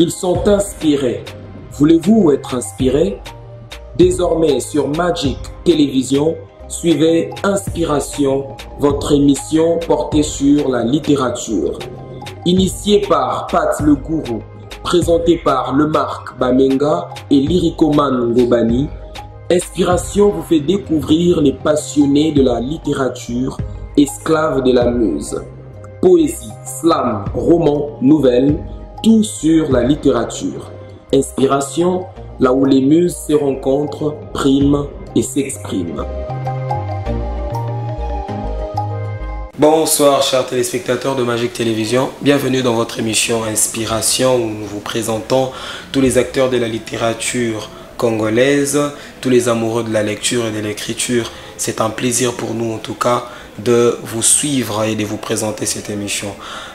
Ils sont inspirés. Voulez-vous être inspiré? Désormais sur Magic Télévision, suivez Inspiration, votre émission portée sur la littérature. Initiée par Pat le Gourou, présentée par Lemarc Bamenga et Lyricoman Ngobani, Inspiration vous fait découvrir les passionnés de la littérature, esclaves de la muse. Poésie, slam, roman, nouvelles, tout sur la littérature. Inspiration, là où les muses se rencontrent, priment et s'expriment. Bonsoir chers téléspectateurs de Magic Télévision, bienvenue dans votre émission Inspiration où nous vous présentons tous les acteurs de la littérature congolaise, tous les amoureux de la lecture et de l'écriture. C'est un plaisir pour nous en tout cas de vous suivre et de vous présenter cette émission.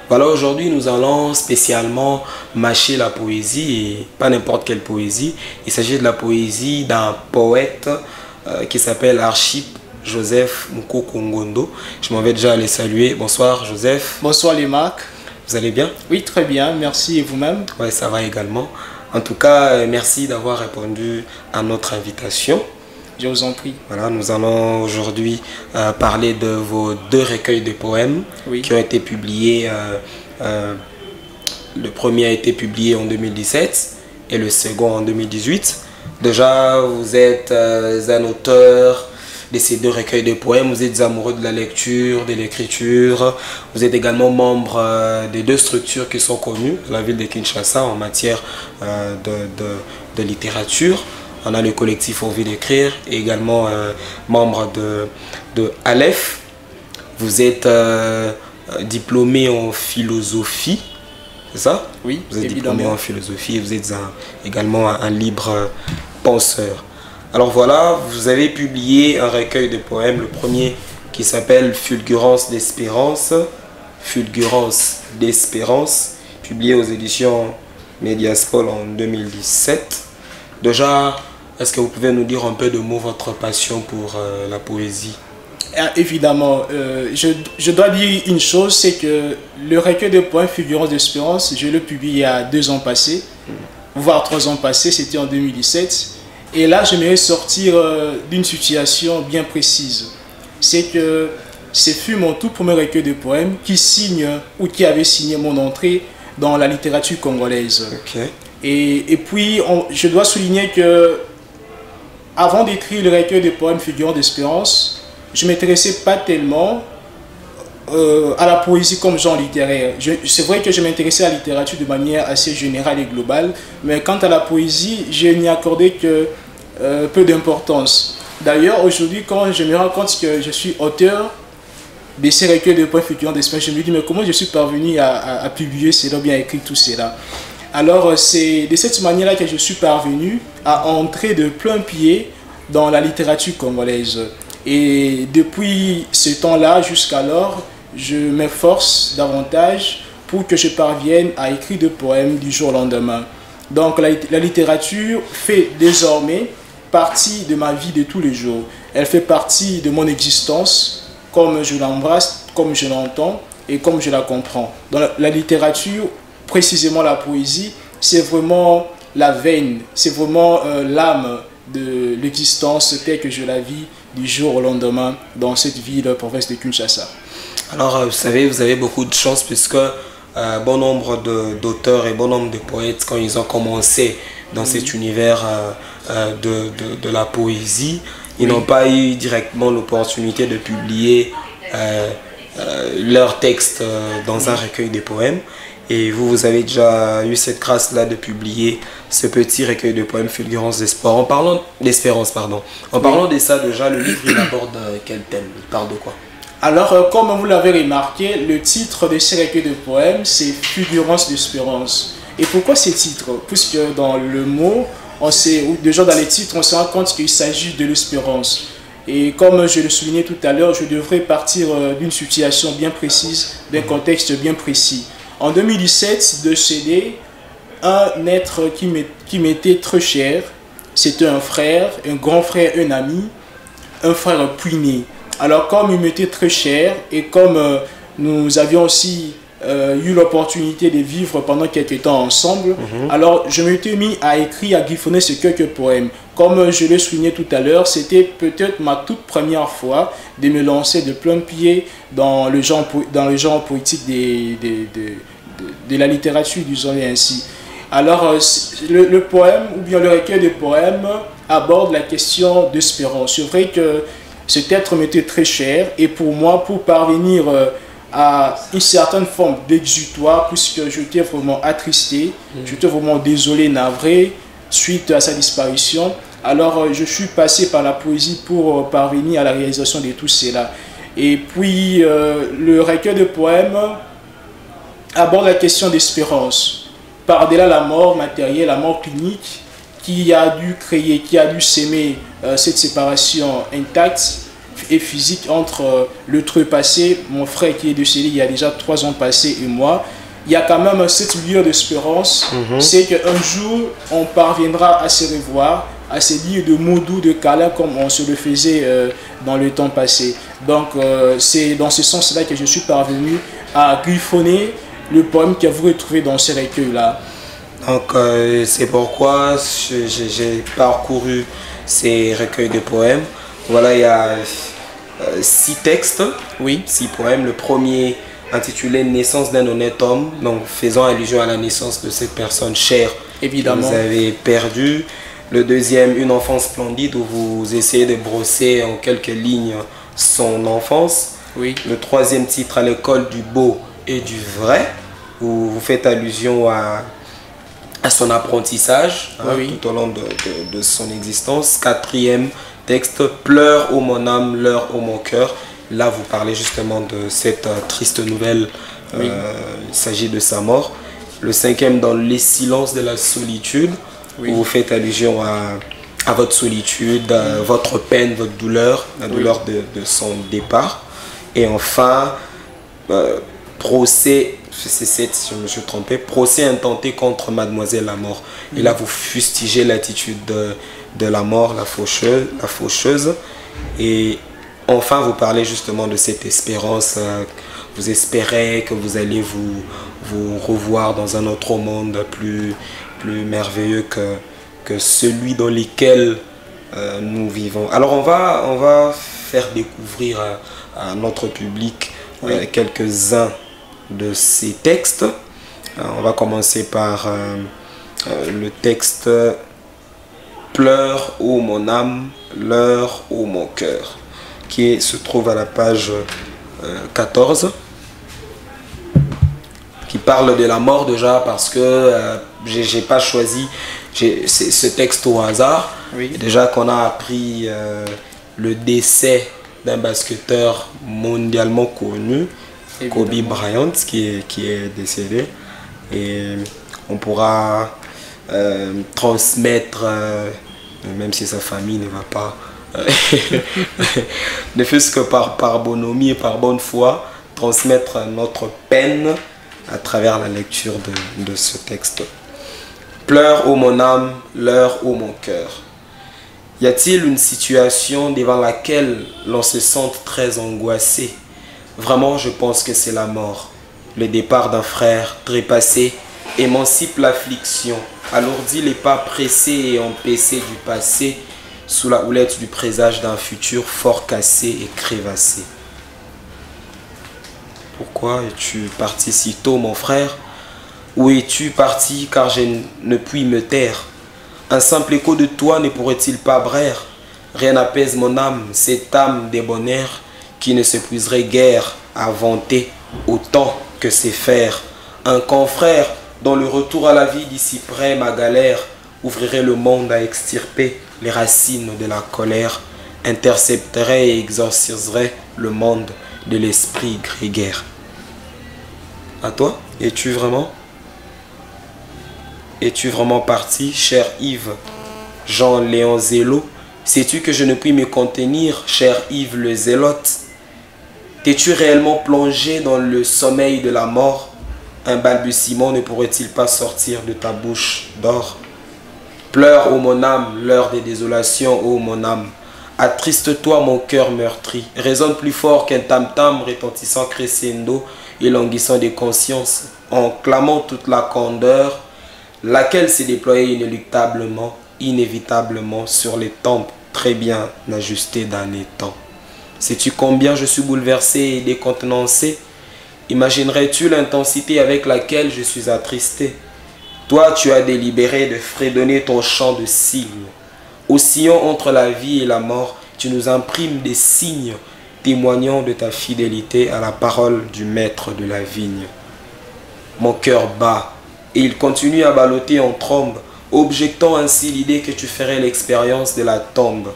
Voilà, aujourd'hui nous allons spécialement mâcher la poésie et pas n'importe quelle poésie. Il s'agit de la poésie d'un poète qui s'appelle Archip Joseph Mukoko Ngondo. Je m'en vais déjà aller saluer. Bonsoir Joseph. Bonsoir les Marc. Vous allez bien? Oui, très bien, merci. Et vous-même? Oui, ça va également. En tout cas, merci d'avoir répondu à notre invitation. Je vous en prie. Voilà, nous allons aujourd'hui parler de vos deux recueils de poèmes qui ont été publiés. Le premier a été publié en 2017 et le second en 2018. Déjà, vous êtes un auteur de ces deux recueils de poèmes, vous êtes amoureux de la lecture, de l'écriture, vous êtes également membre des deux structures qui sont connues dans la ville de Kinshasa en matière de littérature. On a le collectif Envie d'écrire et également membre de Aleph. Vous êtes diplômé en philosophie, c'est ça? Oui, vous êtes évidemment. Diplômé en philosophie et vous êtes également un libre penseur. Alors voilà, vous avez publié un recueil de poèmes, le premier qui s'appelle Fulgurance d'espérance. Fulgurance d'espérance, publié aux éditions Mediaspol en 2017. Déjà, est-ce que vous pouvez nous dire un peu de mots votre passion pour la poésie? Évidemment, je dois dire une chose, c'est que le recueil de poèmes Fulgurance d'espérance, je l'ai publié il y a 2 ans passés, voire 3 ans passés, c'était en 2017. Et là, j'aimerais sortir d'une situation bien précise. C'est que ce fut mon tout premier recueil de poèmes qui signe ou qui avait signé mon entrée dans la littérature congolaise. Okay. Et puis, je dois souligner que avant d'écrire le recueil de poèmes Fulgurance d'espérance, je ne m'intéressais pas tellement à la poésie comme genre littéraire. C'est vrai que je m'intéressais à la littérature de manière assez générale et globale, mais quant à la poésie, je n'y accordais que peu d'importance. D'ailleurs, aujourd'hui, quand je me rends compte que je suis auteur de ces recueils de poèmes Fulgurance d'espérance, je me dis, mais comment je suis parvenu à publier cela, bien écrire tout cela? Alors, c'est de cette manière-là que je suis parvenu à entrer de plein pied dans la littérature congolaise. Et depuis ce temps-là jusqu'alors, je m'efforce davantage pour que je parvienne à écrire des poèmes du jour au lendemain. Donc la littérature fait désormais partie de ma vie de tous les jours. Elle fait partie de mon existence, comme je l'embrasse, comme je l'entends et comme je la comprends. Dans la littérature, précisément la poésie, c'est vraiment la veine, c'est vraiment l'âme de l'existence telle que je la vis du jour au lendemain dans cette ville, province de Kinshasa. Alors, vous savez, vous avez beaucoup de chance puisque bon nombre d'auteurs et bon nombre de poètes, quand ils ont commencé dans cet univers de la poésie, ils n'ont pas eu directement l'opportunité de publier leurs textes dans un recueil de poèmes. Et vous avez déjà eu cette grâce-là de publier ce petit recueil de poèmes Fulgurance d'espérance. En parlant de ça, déjà, le livre, il aborde quel thème? Il parle de quoi? Alors, comme vous l'avez remarqué, le titre de ce recueil de poèmes, c'est Fulgurance d'espérance. Et pourquoi ce titre? Puisque dans le mot, déjà dans les titres, on se rend compte qu'il s'agit de l'espérance. Et comme je le soulignais tout à l'heure, je devrais partir d'une situation bien précise, d'un contexte bien précis. En 2017, décédé un être qui m'était très cher. C'était un frère, un grand frère, un ami, un frère puiné. Alors comme il m'était très cher et comme nous avions aussi eu l'opportunité de vivre pendant quelques temps ensemble. Alors, je m'étais mis à écrire, à griffonner ces quelques poèmes. Comme je l'ai souligné tout à l'heure, c'était peut-être ma toute première fois de me lancer de plein pied dans le genre poétique de la littérature, disons-le ainsi. Alors, le poème, ou bien le recueil de poèmes, aborde la question d'espérance. C'est vrai que cet être m'était très cher, et pour moi, pour parvenir à une certaine forme d'exutoire, puisque j'étais vraiment attristé, j'étais vraiment désolé, navré, suite à sa disparition. Alors, je suis passé par la poésie pour parvenir à la réalisation de tout cela. Et puis, le recueil de poèmes aborde la question d'espérance. Par-delà la mort matérielle, la mort clinique, qui a dû créer, qui a dû s'aimer cette séparation intacte et physique entre le trépassé, mon frère qui est décédé il y a déjà 3 ans passés, et moi. Il y a quand même cette lueur d'espérance, c'est qu'un jour, on parviendra à se revoir, à se dire de mots doux, de câlins, comme on se le faisait dans le temps passé. Donc, c'est dans ce sens-là que je suis parvenu à griffonner le poème que vous retrouvez dans ce recueil-là. Donc, c'est pourquoi j'ai parcouru ces recueils de poèmes. Voilà, il y a 6 textes, oui. 6 poèmes. Le premier intitulé Naissance d'un honnête homme, donc faisant allusion à la naissance de cette personne chère, évidemment, que vous avez perdue. Le deuxième, Une enfance splendide, où vous essayez de brosser en quelques lignes son enfance. Oui. Le troisième titre, À l'école du beau et du vrai, où vous faites allusion à son apprentissage, oui, tout au long de son existence. Quatrième texte, Pleure ô mon âme, leure ô mon cœur. Là, vous parlez justement de cette triste nouvelle. Oui. Il s'agit de sa mort. Le cinquième, Dans les silences de la solitude, oui, où vous faites allusion à votre solitude, à votre peine, votre douleur, la douleur de son départ. Et enfin, procès, c'est si je me suis trompé, procès intenté contre Mademoiselle la mort. Et là, vous fustigez l'attitude de la mort, la faucheuse. Et enfin, vous parlez justement de cette espérance. Vous espérez que vous allez vous revoir dans un autre monde plus merveilleux que celui dans lequel nous vivons. Alors, on va faire découvrir à notre public quelques-uns de ces textes. On va commencer par le texte Pleure ô mon âme, leure ô mon cœur, qui se trouve à la page 14, qui parle de la mort déjà, parce que j'ai pas choisi ce texte au hasard. Oui. Déjà qu'on a appris le décès d'un basketteur mondialement connu, Kobe Bryant, qui est décédé, et on pourra transmettre, même si sa famille ne va pas, ne fût-ce que par bonhomie et par bonne foi, transmettre notre peine à travers la lecture de ce texte. Pleure ô mon âme, leure ô mon cœur. Y a-t-il une situation devant laquelle l'on se sente très angoissé? Vraiment, je pense que c'est la mort. Le départ d'un frère trépassé émancipe l'affliction, alourdit les pas pressés et empêchés du passé, sous la houlette du présage d'un futur fort cassé et crévassé. Pourquoi es-tu parti si tôt, mon frère? Où es-tu parti, car je ne puis me taire? Un simple écho de toi ne pourrait-il pas braire? Rien n'apaise mon âme, cette âme débonnaire qui ne s'épuiserait guère à vanter autant que c'est faire. Un confrère dont le retour à la vie d'ici près, ma galère, ouvrirait le monde à extirper les racines de la colère, intercepterait et exorciserait le monde de l'esprit grégaire. À toi, es-tu vraiment parti, cher Yves Jean-Léon Zélo? Sais-tu que je ne puis me contenir, cher Yves le Zélote? T'es-tu réellement plongé dans le sommeil de la mort? Un balbutiement ne pourrait-il pas sortir de ta bouche d'or? Pleure, ô mon âme, l'heure des désolations, ô mon âme. Attriste-toi, mon cœur meurtri. Résonne plus fort qu'un tam-tam retentissant crescendo et languissant des consciences, en clamant toute la candeur, laquelle s'est déployée inévitablement sur les tempes très bien ajustées d'un étang. Sais-tu combien je suis bouleversé et décontenancé? Imaginerais-tu l'intensité avec laquelle je suis attristé? Toi, tu as délibéré de fredonner ton chant de cygne. Oscillant entre la vie et la mort, tu nous imprimes des signes témoignant de ta fidélité à la parole du maître de la vigne. Mon cœur bat, et il continue à balloter en trombe, objectant ainsi l'idée que tu ferais l'expérience de la tombe.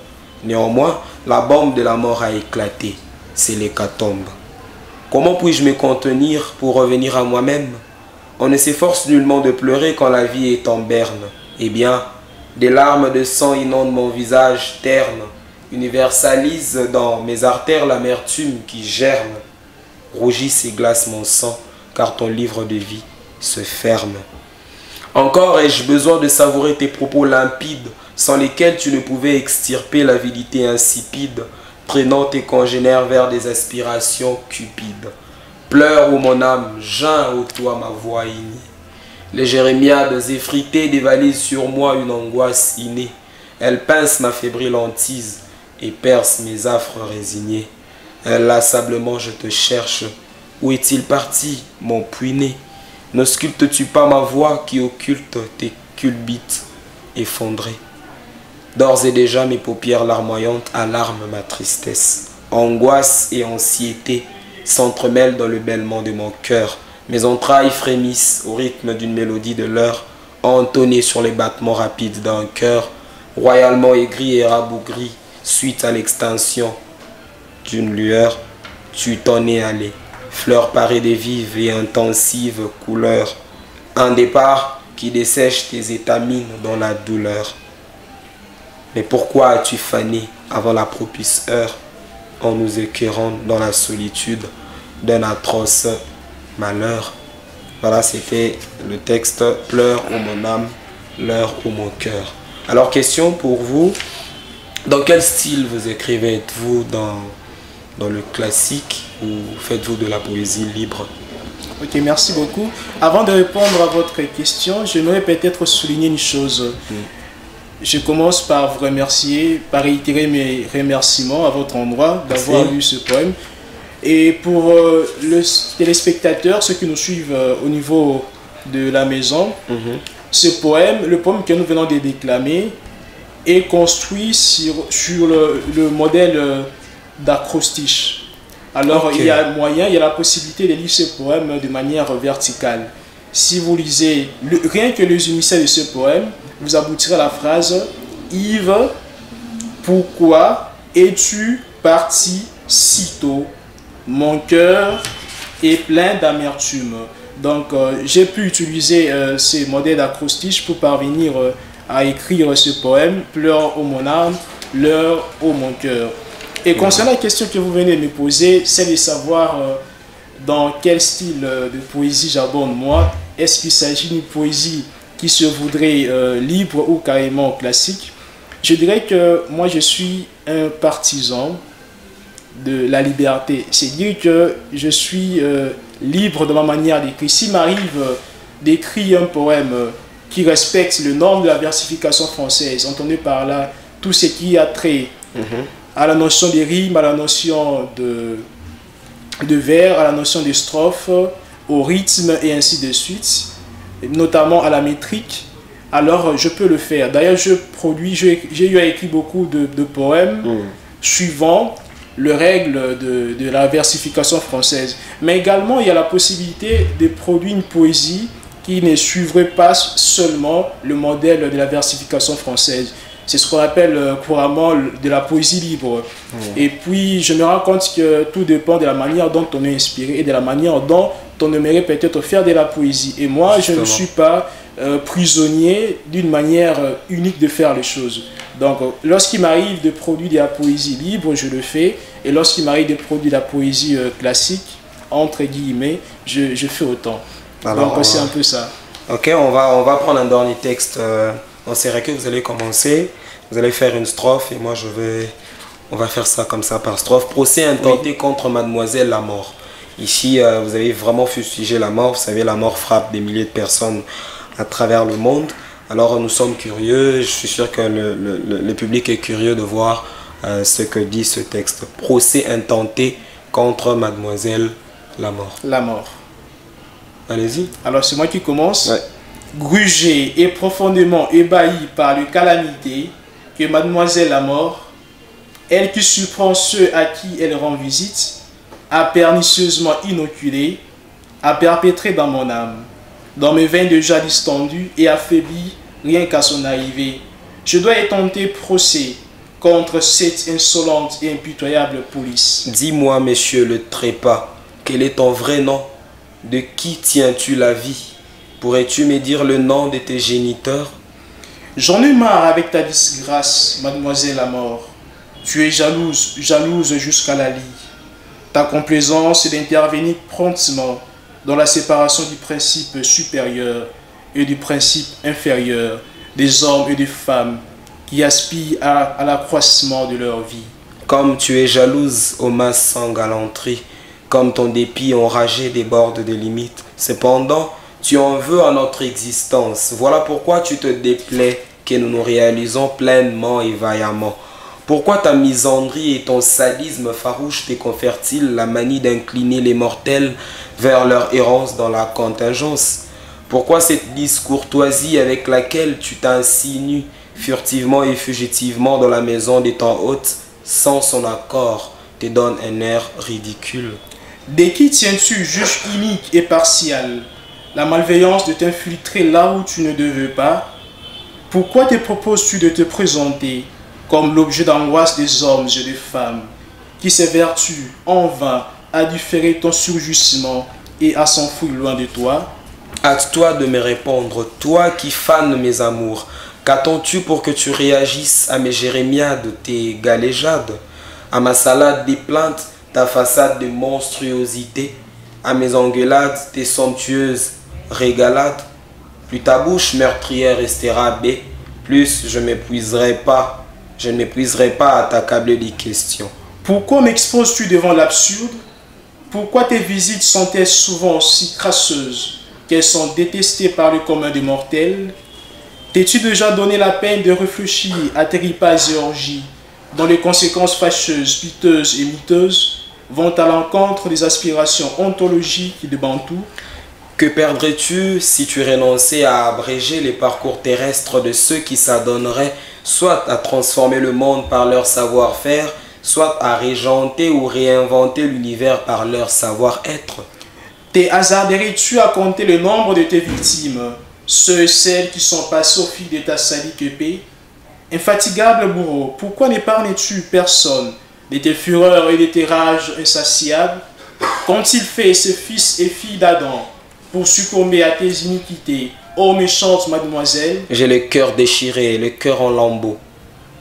Néanmoins, la bombe de la mort a éclaté, c'est l'hécatombe. Comment puis-je me contenir pour revenir à moi-même? On ne s'efforce nullement de pleurer quand la vie est en berne. Eh bien, des larmes de sang inondent mon visage terne, universalise dans mes artères l'amertume qui germe. Rougisse et glace mon sang, car ton livre de vie se ferme. Encore ai-je besoin de savourer tes propos limpides, sans lesquels tu ne pouvais extirper l'avidité insipide, traînant tes congénères vers des aspirations cupides. Pleure, ô mon âme, geins, ô toi, ma voix innée. Les jérémiades effritées dévalisent sur moi une angoisse innée. Elles pincent ma fébrile hantise et percent mes affres résignés. Inlassablement je te cherche. Où est-il parti, mon puits-né? N'auscultes-tu pas ma voix qui occulte tes culbites effondrés? D'ores et déjà mes paupières larmoyantes alarment ma tristesse. Angoisse et anxiété s'entremêlent dans le bêlement de mon cœur. Mes entrailles frémissent au rythme d'une mélodie de l'heure, entonnée sur les battements rapides d'un cœur, royalement aigri et rabougri, suite à l'extinction d'une lueur. Tu t'en es allé, fleur parée des vives et intensives couleurs, un départ qui dessèche tes étamines dans la douleur. Mais pourquoi as-tu fané avant la propice heure, en nous écœurant dans la solitude d'un atroce malheur? Voilà, c'était le texte « Pleure, ô mon âme, l'heure, ô mon cœur ». Alors, question pour vous, dans quel style vous écrivez? Êtes-vous dans le classique ou faites-vous de la poésie libre? Ok, merci beaucoup. Avant de répondre à votre question, j'aimerais peut-être souligner une chose. Je commence par vous remercier, par réitérer mes remerciements à votre endroit d'avoir lu ce poème. Et pour les téléspectateurs, ceux qui nous suivent au niveau de la maison, ce poème, le poème que nous venons de déclamer, est construit sur le modèle d'acrostiche. Alors, il y a moyen, il y a la possibilité de lire ce poème de manière verticale. Si vous lisez rien que les initiales de ce poème, vous aboutirez à la phrase « Yves, pourquoi es-tu parti si tôt? Mon cœur est plein d'amertume. » Donc, j'ai pu utiliser ces modèles d'acrostiche pour parvenir à écrire ce poème « Pleure, ô mon âme, l'heure, ô mon cœur ». Et concernant la question que vous venez de me poser, c'est de savoir dans quel style de poésie j'aborde moi. Est-ce qu'il s'agit d'une poésie qui se voudrait libre ou carrément classique? Je dirais que moi je suis un partisan de la liberté. C'est-à-dire que je suis libre de ma manière d'écrire. S'il m'arrive d'écrire un poème qui respecte le norme de la versification française, entendez par là tout ce qui a trait à la notion des rimes, à la notion de vers, à la notion des strophes, au rythme et ainsi de suite, notamment à la métrique, alors je peux le faire. D'ailleurs, j'ai eu à écrire beaucoup de poèmes suivant les règles de la versification française. Mais également, il y a la possibilité de produire une poésie qui ne suivrait pas seulement le modèle de la versification française. C'est ce qu'on appelle couramment de la poésie libre. Et puis, je me rends compte que tout dépend de la manière dont on est inspiré et de la manière dont on aimerait peut-être faire de la poésie. Et moi, je ne suis pas prisonnier d'une manière unique de faire les choses. Donc, lorsqu'il m'arrive de produire de la poésie libre, je le fais. Et lorsqu'il m'arrive de produire de la poésie classique, entre guillemets, je fais autant. Alors, donc, c'est un peu ça. Ok, on va prendre un dernier texte. On sait que vous allez commencer. Vous allez faire une strophe et moi on va faire ça comme ça par strophe. Procès intenté contre Mademoiselle la mort. Ici, vous avez vraiment fustigé la mort. Vous savez, la mort frappe des milliers de personnes à travers le monde. Alors, nous sommes curieux. Je suis sûr que le public est curieux de voir ce que dit ce texte. Procès intenté contre Mademoiselle Lamort. Lamort. Allez-y. Alors, c'est moi qui commence. Ouais. Grugé et profondément ébahi par les calamités que Mademoiselle Lamort, elle qui surprend ceux à qui elle rend visite, a pernicieusement inoculé, a perpétré dans mon âme, dans mes veines déjà distendues et affaiblies rien qu'à son arrivée. Je dois intenter procès contre cette insolente et impitoyable police. Dis-moi, monsieur le trépas, quel est ton vrai nom? De qui tiens-tu la vie? Pourrais-tu me dire le nom de tes géniteurs? J'en ai marre avec ta disgrâce, Mademoiselle Lamort. Tu es jalouse, jalouse jusqu'à la lie. Ta complaisance est d'intervenir promptement dans la séparation du principe supérieur et du principe inférieur des hommes et des femmes qui aspirent à l'accroissement de leur vie. Comme tu es jalouse, ô masse sans galanterie, comme ton dépit enragé déborde des limites, cependant, tu en veux à notre existence. Voilà pourquoi tu te déplais que nous nous réalisons pleinement et vaillamment. Pourquoi ta misandrie et ton sadisme farouche te confèrent-ils la manie d'incliner les mortels vers leur errance dans la contingence? Pourquoi cette discourtoisie avec laquelle tu t'insinues furtivement et fugitivement dans la maison de ton hôte sans son accord te donne un air ridicule? De qui tiens-tu, juge inique et partial, la malveillance de t'infiltrer là où tu ne devais pas? Pourquoi te proposes-tu de te présenter comme l'objet d'angoisse des hommes et des femmes, qui s'évertuent en vain à différer ton surgissement et à s'enfuir loin de toi? Hâte-toi de me répondre, toi qui fanes mes amours. Qu'attends-tu pour que tu réagisses à mes jérémiades, tes galéjades, à ma salade des plaintes, ta façade de monstruosité, à mes engueulades, tes somptueuses régalades? Plus ta bouche meurtrière restera baie, plus je ne m'épuiserai pas à t'accabler des questions. Pourquoi m'exposes-tu devant l'absurde? Pourquoi tes visites sont-elles souvent si crasseuses qu'elles sont détestées par le commun des mortels? T'es-tu déjà donné la peine de réfléchir à tes repas et orgies, dont les conséquences fâcheuses, piteuses et miteuses vont à l'encontre des aspirations ontologiques de Bantou? Que perdrais-tu si tu renonçais à abréger les parcours terrestres de ceux qui s'adonneraient soit à transformer le monde par leur savoir-faire, soit à régenter ou réinventer l'univers par leur savoir-être? Te hasarderais-tu à compter le nombre de tes victimes, ceux et celles qui sont passés au fil de ta sadique épée? Infatigable bourreau, pourquoi n'épargnes-tu personne de tes fureurs et de tes rages insatiables? Qu'ont-ils fait ces fils et filles d'Adam pour succomber à tes iniquités, ô méchante mademoiselle? J'ai le cœur déchiré, le cœur en lambeaux.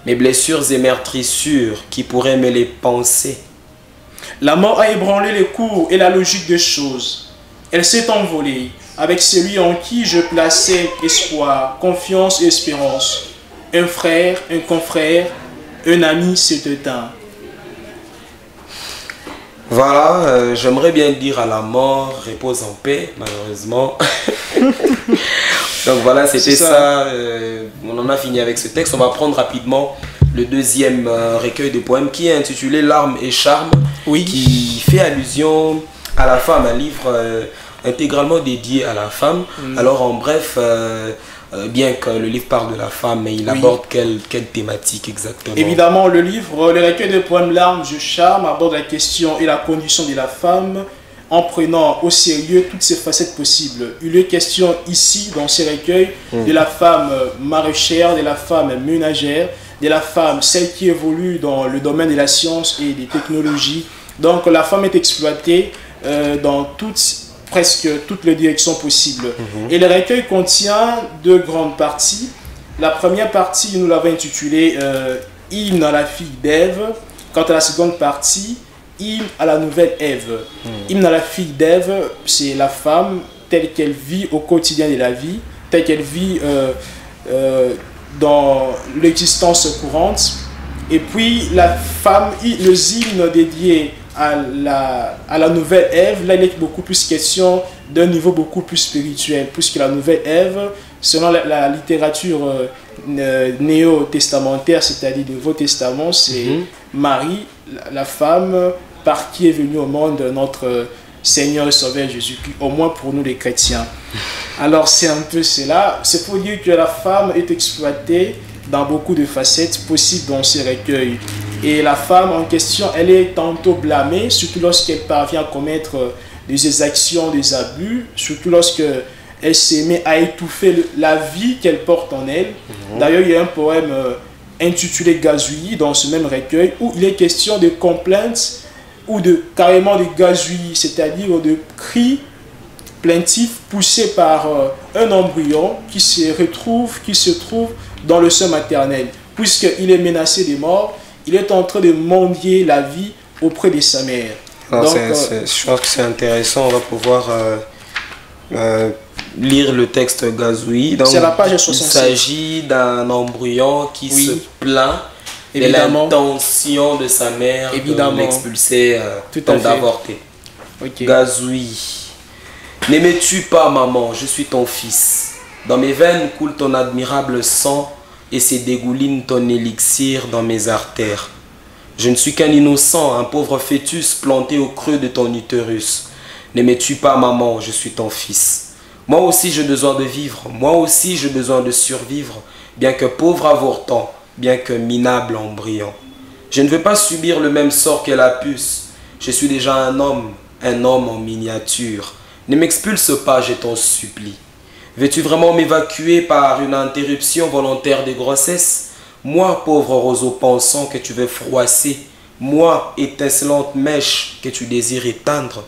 Mes blessures et meurtrissures, qui pourraient me les penser? La mort a ébranlé les cours et la logique des choses. Elle s'est envolée avec celui en qui je plaçais espoir, confiance et espérance. Un frère, un confrère, un ami s'éteint. Voilà, j'aimerais bien dire à la mort, repose en paix, malheureusement. Donc voilà, c'était ça. On en a fini avec ce texte. On va prendre rapidement le deuxième recueil de poèmes qui est intitulé Larmes et charmes, oui, qui fait allusion à la femme, un livre intégralement dédié à la femme. Alors en bref, bien que le livre parle de la femme, mais il aborde quelle thématique exactement? Évidemment, le livre, le recueil de poèmes Larmes et charmes aborde la question et la condition de la femme en prenant au sérieux toutes ses facettes possibles. Il est question ici, dans ces recueils, de la femme maraîchère, de la femme ménagère, de la femme, celle qui évolue dans le domaine de la science et des technologies. Donc la femme est exploitée dans presque toutes les directions possibles. Et le recueil contient deux grandes parties. La première partie, nous l'avons intitulée Hymne à la fille d'Ève. Quant à la seconde partie, Hymne à la nouvelle Ève. Hymne à la fille d'Ève, c'est la femme telle qu'elle vit au quotidien de la vie, telle qu'elle vit dans l'existence courante. Et puis la femme, le hymne dédié à la nouvelle Ève, là il est beaucoup plus question d'un niveau beaucoup plus spirituel, puisque la nouvelle Ève, selon la littérature néo-testamentaire, c'est-à-dire du Nouveau Testament, c'est Marie, la femme par qui est venu au monde notre Seigneur et Sauveur Jésus-Christ, au moins pour nous les chrétiens. Alors c'est un peu cela, c'est pour dire que la femme est exploitée dans beaucoup de facettes possibles dans ces recueils. Et la femme en question, elle est tantôt blâmée, surtout lorsqu'elle parvient à commettre des exactions, des abus, surtout lorsqu'elle s'est mise à étouffer la vie qu'elle porte en elle. D'ailleurs, il y a un poème intitulé Gazouillis dans ce même recueil où il est question de complaintes ou carrément de gazouillis, c'est-à-dire de cris plaintifs poussés par un embryon qui se trouve dans le sein maternel. Puisqu'il est menacé de mort, il est en train de mendier la vie auprès de sa mère. Alors je pense que c'est intéressant, on va pouvoir lire le texte Gazouillis. C'est la page 67. Il s'agit d'un embryon qui se plaint de l'intention de sa mère de l'expulser, d'avorter. Gazouillis. N'aimais-tu pas, maman, je suis ton fils. Dans mes veines coule ton admirable sang et se dégouline ton élixir dans mes artères. Je ne suis qu'un innocent, un pauvre fœtus planté au creux de ton utérus. N'aimais-tu pas, maman, je suis ton fils. Moi aussi j'ai besoin de vivre, moi aussi j'ai besoin de survivre, bien que pauvre avortant, bien que minable embryon. Je ne veux pas subir le même sort que la puce. Je suis déjà un homme en miniature. Ne m'expulse pas, je t'en supplie. Veux-tu vraiment m'évacuer par une interruption volontaire de grossesse? Moi, pauvre roseau pensant que tu veux froisser, moi, étincelante mèche que tu désires éteindre.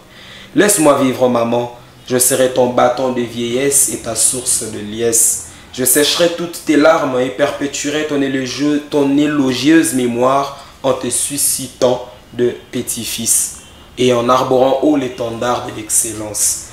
Laisse-moi vivre, maman. Je serai ton bâton de vieillesse et ta source de liesse. Je sécherai toutes tes larmes et perpétuerai ton élogieuse mémoire en te suscitant de petit-fils et en arborant haut l'étendard de l'excellence.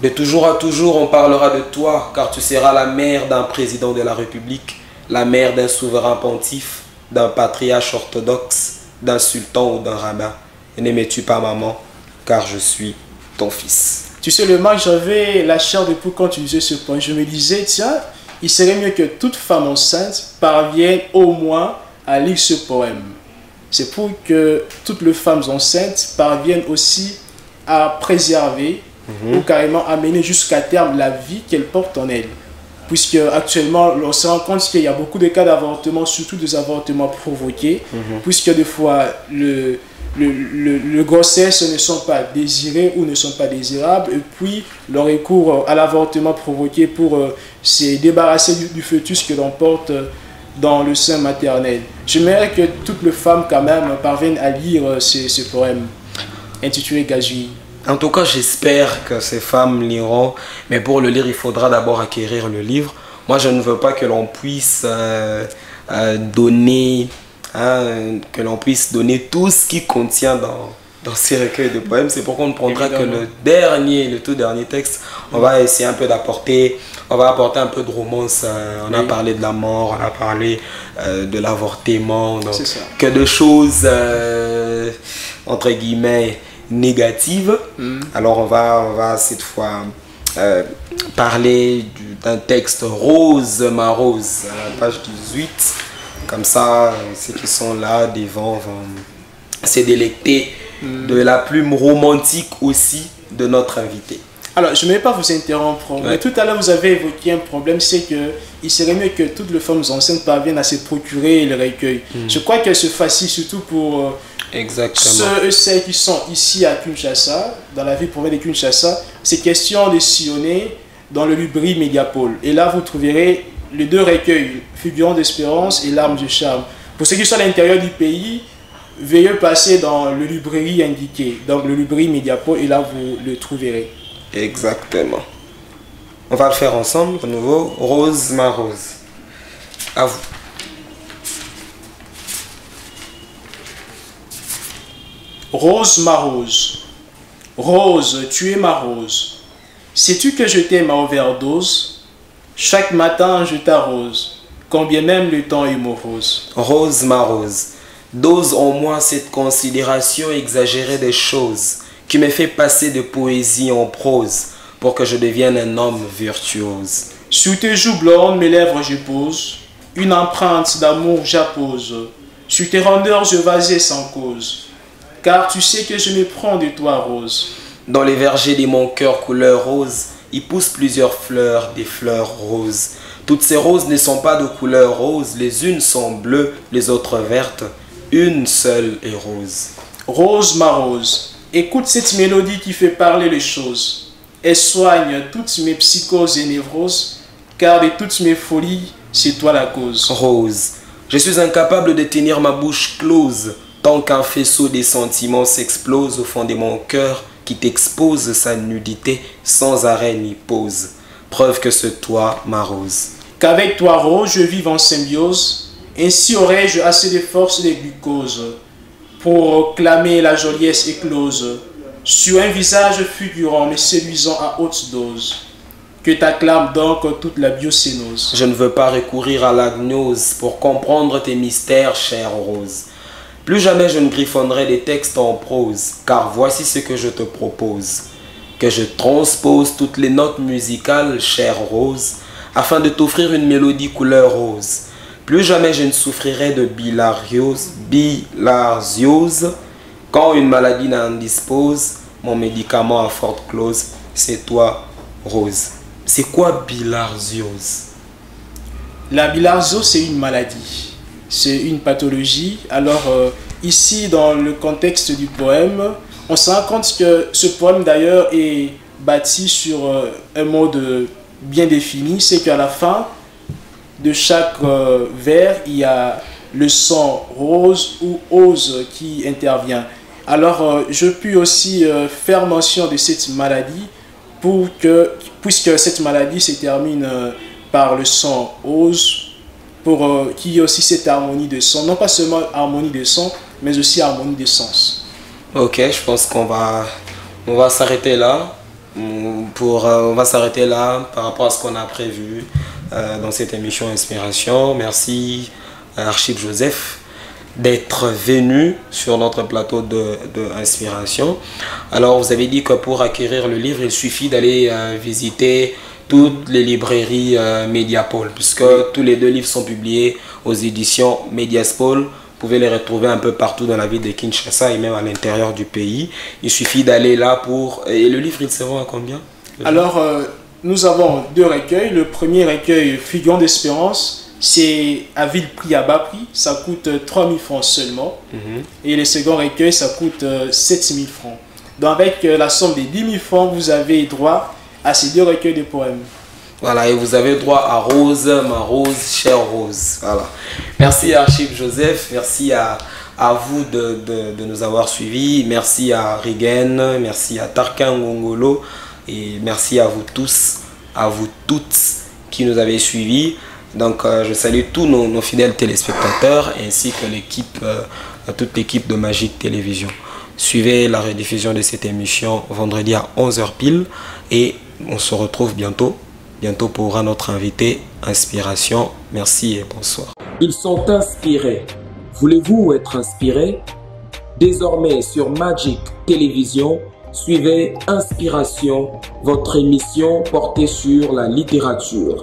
De toujours à toujours, on parlera de toi, car tu seras la mère d'un président de la République, la mère d'un souverain pontife, d'un patriarche orthodoxe, d'un sultan ou d'un rabbin. Et n'aimais-tu pas, maman, car je suis ton fils. Tu sais, le Marc, j'avais la chair de poule quand tu disais ce point. Je me disais, tiens, il serait mieux que toute femme enceinte parvienne au moins à lire ce poème. C'est pour que toutes les femmes enceintes parviennent aussi à préserver ou carrément à mener jusqu'à terme la vie qu'elles portent en elles. Puisque actuellement, on se rend compte qu'il y a beaucoup de cas d'avortement, surtout des avortements provoqués, puisque des fois, le grossesse ne sont pas désirées ou ne sont pas désirables, et puis le recours à l'avortement provoqué pour se débarrasser du fœtus que l'on porte dans le sein maternel. J'aimerais que toutes les femmes quand même parviennent à lire ce poème intitulé Gazouillis. En tout cas, j'espère que ces femmes liront, mais pour le lire, il faudra d'abord acquérir le livre. Moi, je ne veux pas que l'on puisse donner tout ce qui contient dans ces recueils de poèmes. C'est pourquoi on ne prendra que le tout dernier texte. On va essayer un peu d'apporter, on va apporter un peu de romance. On a parlé de la mort, on a parlé de l'avortement, donc que de choses entre guillemets négatives. Alors on va cette fois parler d'un texte Rose ma rose à la page 18. Comme ça, ceux qui sont là devant vont se délecter de la plume romantique aussi de notre invité. Alors, je ne vais pas vous interrompre, mais tout à l'heure, vous avez évoqué un problème, c'est qu'il serait mieux que toutes les femmes enceintes parviennent à se procurer le recueil. Je crois qu'elle se facilite surtout pour ceux et celles qui sont ici à Kinshasa, dans la ville province de Kinshasa. C'est question de sillonner dans le librairie Mediapol. Et là, vous trouverez les deux recueils, Fulgurant d'espérance et Larmes de charme. Pour ceux qui sont à l'intérieur du pays, veuillez passer dans le librairie indiqué, donc le librairie Mediapol, et là, vous le trouverez. Exactement. On va le faire ensemble, de nouveau. Rose ma rose. À vous. Rose ma rose. Rose, tu es ma rose. Sais-tu que je t'aime à overdose? Chaque matin je t'arrose, quand bien même le temps est morose. Rose ma rose. Dose en moi cette considération exagérée des choses qui me fait passer de poésie en prose pour que je devienne un homme virtuose. Sur tes joues blondes, mes lèvres je pose, une empreinte d'amour j'appose. Sur tes rondeurs je vasais sans cause, car tu sais que je me prends de toi rose. Dans les vergers de mon cœur couleur rose, il pousse plusieurs fleurs, des fleurs roses. Toutes ces roses ne sont pas de couleur rose, les unes sont bleues, les autres vertes, une seule est rose. Rose ma rose, écoute cette mélodie qui fait parler les choses. Elle soigne toutes mes psychoses et névroses, car de toutes mes folies, c'est toi la cause. Rose, je suis incapable de tenir ma bouche close, tant qu'un faisceau des sentiments s'explose au fond de mon cœur, qui t'expose sa nudité sans arrêt ni pause. Preuve que c'est toi, ma rose. Qu'avec toi, rose, je vive en symbiose, ainsi aurais-je assez de force et de glucose pour clamer la joliesse éclose sur un visage fulgurant mais séduisant à haute dose, que t'acclame donc toute la biocénose. Je ne veux pas recourir à la gnose pour comprendre tes mystères, chère rose. Plus jamais je ne griffonnerai des textes en prose, car voici ce que je te propose. Que je transpose toutes les notes musicales, chère rose, afin de t'offrir une mélodie couleur rose. Plus jamais je ne souffrirai de bilharziose. Quand une maladie n'en dispose, mon médicament à forte clause, c'est toi, rose. C'est quoi bilharziose? La bilharziose, c'est une maladie, c'est une pathologie. Alors ici, dans le contexte du poème, on se rend compte que ce poème d'ailleurs est bâti sur un mode bien défini, c'est qu'à la fin de chaque vers, il y a le son rose ou ose qui intervient. Alors je puis aussi faire mention de cette maladie puisque cette maladie se termine par le son ose, pour qu'il y ait aussi cette harmonie de son, non pas seulement harmonie de son, mais aussi harmonie de sens. Ok, je pense qu'on va s'arrêter là. On va s'arrêter là par rapport à ce qu'on a prévu dans cette émission Inspiration. Merci Archive Joseph d'être venu sur notre plateau de Inspiration. Alors vous avez dit que pour acquérir le livre, il suffit d'aller visiter toutes les librairies Mediapol, puisque tous les deux livres sont publiés aux éditions Mediapol. Vous pouvez les retrouver un peu partout dans la ville de Kinshasa et même à l'intérieur du pays. Il suffit d'aller là pour... Et le livre, il se vend à combien? Alors, nous avons deux recueils. Le premier recueil, Figurant d'Espérance, c'est à vil prix, à bas prix. Ça coûte 3 000 francs seulement. Et le second recueil, ça coûte 7 000 francs. Donc, avec la somme de 10 000 francs, vous avez droit à ces deux recueils de poèmes. Voilà, et vous avez droit à Rose, ma rose, chère Rose. Voilà. Merci à Archive Joseph, merci à vous de nous avoir suivis. Merci à Rigen, merci à Tarkan Ngongolo et merci à vous tous, à vous toutes qui nous avez suivis. Donc je salue tous nos fidèles téléspectateurs ainsi que l'équipe, toute l'équipe de Magic Télévision. Suivez la rediffusion de cette émission vendredi à 11 h pile et on se retrouve bientôt pour un autre invité Inspiration. Merci et bonsoir. Ils sont inspirés. Voulez-vous être inspiré? Désormais sur Magic Télévision, suivez Inspiration, votre émission portée sur la littérature.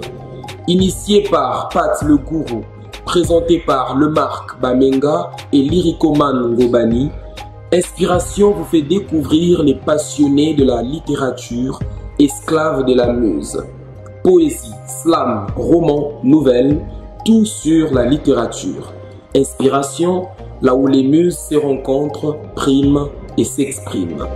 Initiée par Pat le Gourou, présentée par Lemarc Bamenga et Lyricoman Ngobani, Inspiration vous fait découvrir les passionnés de la littérature, esclaves de la muse. Poésie, slam, roman, nouvelles, tout sur la littérature. Inspiration, là où les muses se rencontrent, priment et s'expriment.